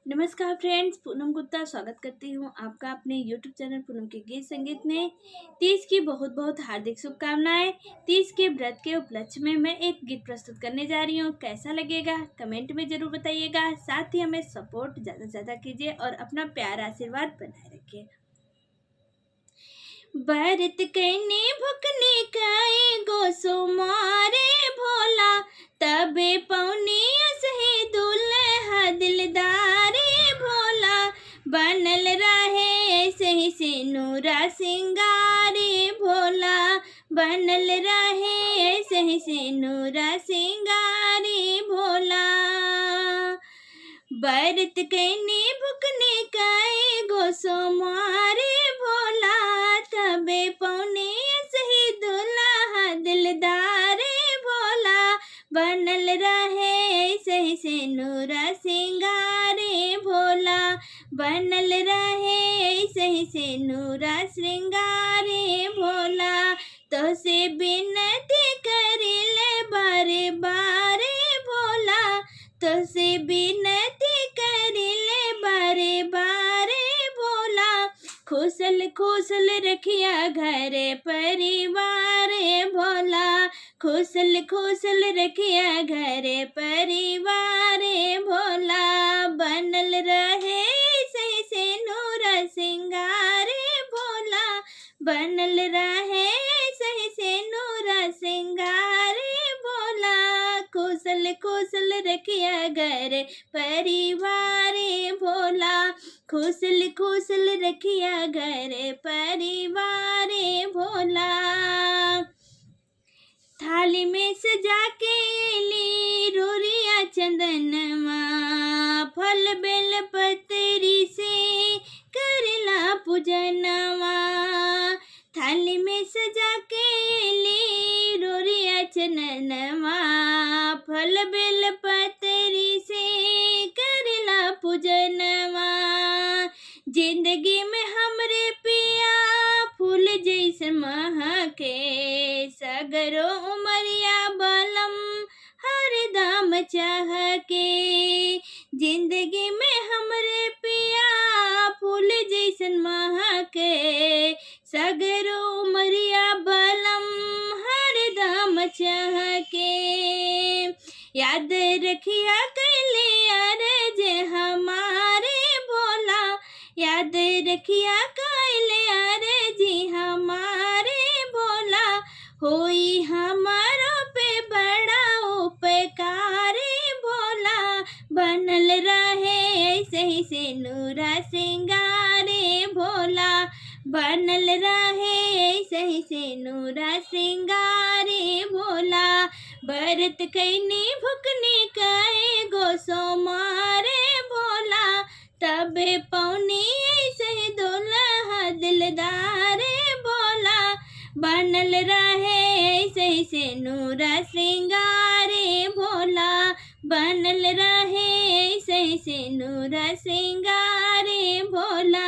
नमस्कार फ्रेंड्स, पूनम गुप्ता स्वागत करती हूँ आपका अपने यूट्यूब चैनल पूनम के गीत संगीत में। तीज की बहुत बहुत हार्दिक शुभकामनाएं। तीज के व्रत के उपलक्ष्य में मैं एक गीत प्रस्तुत करने जा रही हूँ। कैसा लगेगा कमेंट में जरूर बताइएगा। साथ ही हमें सपोर्ट ज़्यादा से ज़्यादा कीजिए और अपना प्यार आशीर्वाद बनाए रखिए। व्रत करने भुखने काए गो मारे भोला, तबे पौने सही दुल्हा दिलदारे भोला। बनल रहे सही से नूरा सिंगारे भोला, बनल रहे सही से नूरा सिंगारे भोला। व्रत करने भुखने काए गो मारे भोला, तबे पौने सही दुल्हा दिलदारे भोला। बनल रहे सही से नूरा सिंगारे भोला, बनल रहे सही से नूरा श्रृंगारे भोला। तो से बिनती करिले बारे बारे भोला, तो से बिनती करिले बारे बारे भोला। खुशल खुशल रखिया घर परिवार भोला, खुशल खुशल रखिया घर परिवार भोला। बनल रहे सही से नूरा सिंगार भोला, बनल रहे सही से नूरा सिंगार भोला। खुशल खुशल रखिया घर परिवार भोला, खुशल खुशल रखिया घर परिवार भोला। थाली में सजा के ली रोरिया चंदनमा, फल बेल पतरी से करला पूजनवा। थाली में सजा के ली रोरिया चंदनमा, फल बेल पतरी से करला पूजनवा। जिंदगी में हमरे पिया फूल जैसे महके, सगरो उमरिया बलम हरदम चाहके। जिंदगी में हमरे पिया फूल जैसन महके, सगरो उमरिया बलम हरदम चाहके। याद रखिया कैले अरज हमारे भोला, याद रखिया कैले अरज हमारे भोला। होई हमारो पे बड़ा उपकार भोला, बनल रहे सही से नूरा सिंगारे भोला, बनल रहे सही से नूरा सिंगारे भोला। व्रत कैनी भुखनी काए गो मारे भोला, तबे पौनी सही दुल्हा दिलदारे भोला। बनल रहे सही से नूरा सिंगारे भोला, बनल रहे सही से नूरा सिंगारे भोला।